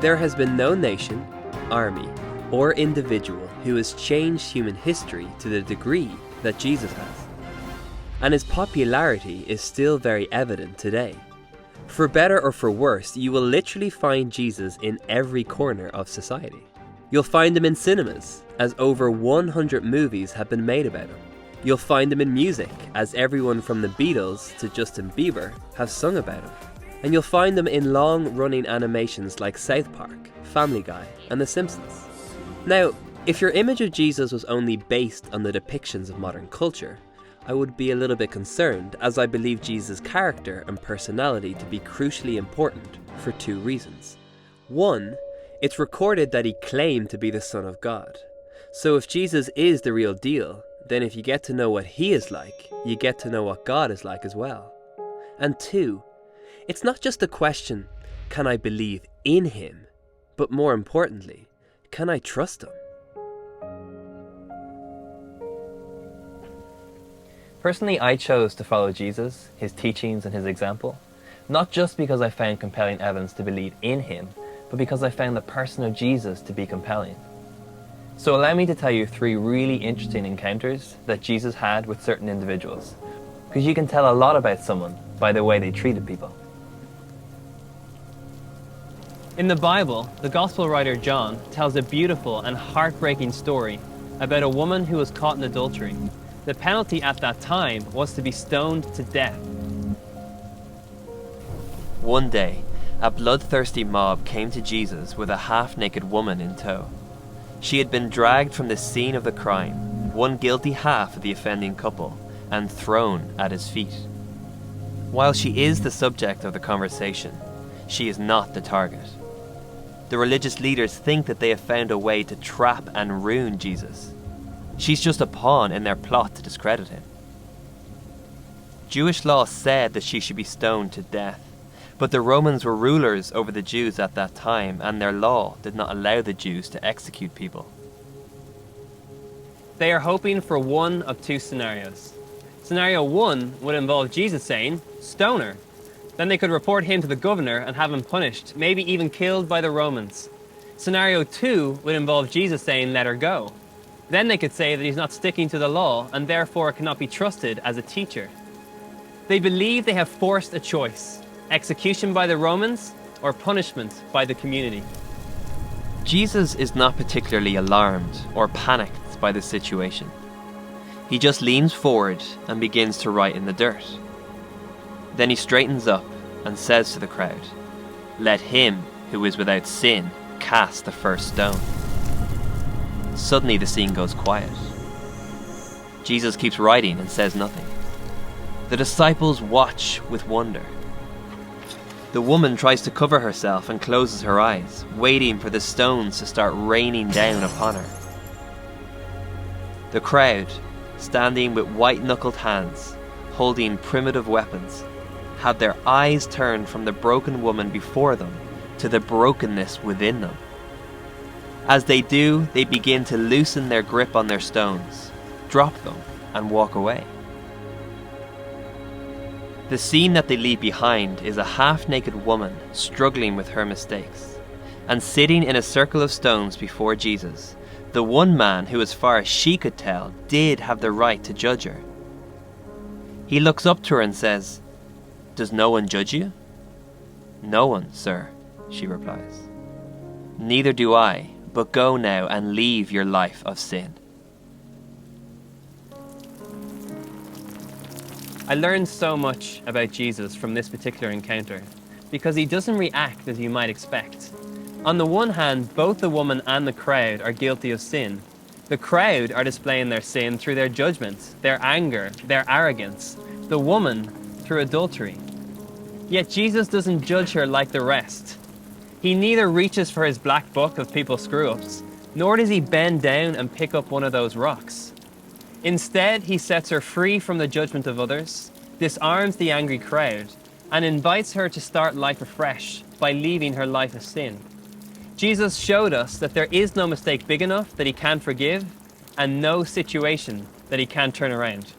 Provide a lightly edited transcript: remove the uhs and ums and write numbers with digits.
There has been no nation, army, or individual who has changed human history to the degree that Jesus has. And his popularity is still very evident today. For better or for worse, you will literally find Jesus in every corner of society. You'll find him in cinemas, as over 100 movies have been made about him. You'll find him in music, as everyone from the Beatles to Justin Bieber have sung about him. And you'll find him in long-running animations like South Park, Family Guy, and The Simpsons. Now, if your image of Jesus was only based on the depictions of modern culture, I would be a little bit concerned, as I believe Jesus' character and personality to be crucially important for two reasons. One, it's recorded that he claimed to be the Son of God. So if Jesus is the real deal, then if you get to know what he is like, you get to know what God is like as well. And two, it's not just a question, can I believe in him? But more importantly, can I trust him? Personally, I chose to follow Jesus, his teachings and his example, not just because I found compelling evidence to believe in him, but because I found the person of Jesus to be compelling. So allow me to tell you 3 really interesting encounters that Jesus had with certain individuals, because you can tell a lot about someone by the way they treated people. In the Bible, the Gospel writer John tells a beautiful and heartbreaking story about a woman who was caught in adultery. The penalty at that time was to be stoned to death. One day, a bloodthirsty mob came to Jesus with a half-naked woman in tow. She had been dragged from the scene of the crime, one guilty half of the offending couple, and thrown at his feet. While she is the subject of the conversation, she is not the target. The religious leaders think that they have found a way to trap and ruin Jesus. She's just a pawn in their plot to discredit him. Jewish law said that she should be stoned to death, but the Romans were rulers over the Jews at that time, and their law did not allow the Jews to execute people. They are hoping for one of 2 scenarios. Scenario 1 would involve Jesus saying, "Stone her." Then they could report him to the governor and have him punished, maybe even killed by the Romans. Scenario 2 would involve Jesus saying, "Let her go." Then they could say that he's not sticking to the law and therefore cannot be trusted as a teacher. They believe they have forced a choice: execution by the Romans or punishment by the community. Jesus is not particularly alarmed or panicked by the situation. He just leans forward and begins to write in the dirt. Then he straightens up and says to the crowd, "Let him who is without sin cast the first stone." Suddenly the scene goes quiet. Jesus keeps writing and says nothing. The disciples watch with wonder. The woman tries to cover herself and closes her eyes, waiting for the stones to start raining down upon her. The crowd, standing with white-knuckled hands, holding primitive weapons, had their eyes turned from the broken woman before them to the brokenness within them. As they do, they begin to loosen their grip on their stones, drop them, and walk away. The scene that they leave behind is a half-naked woman struggling with her mistakes, and sitting in a circle of stones before Jesus, the one man who, as far as she could tell, did have the right to judge her. He looks up to her and says, "Does no one judge you?" "No one, sir," she replies. "Neither do I, but go now and leave your life of sin." I learned so much about Jesus from this particular encounter because he doesn't react as you might expect. On the one hand, both the woman and the crowd are guilty of sin. The crowd are displaying their sin through their judgment, their anger, their arrogance. The woman through adultery. Yet Jesus doesn't judge her like the rest. He neither reaches for his black book of people's screw-ups, nor does he bend down and pick up one of those rocks. Instead, he sets her free from the judgment of others, disarms the angry crowd, and invites her to start life afresh by leaving her life of sin. Jesus showed us that there is no mistake big enough that he can't forgive, and no situation that he can't turn around.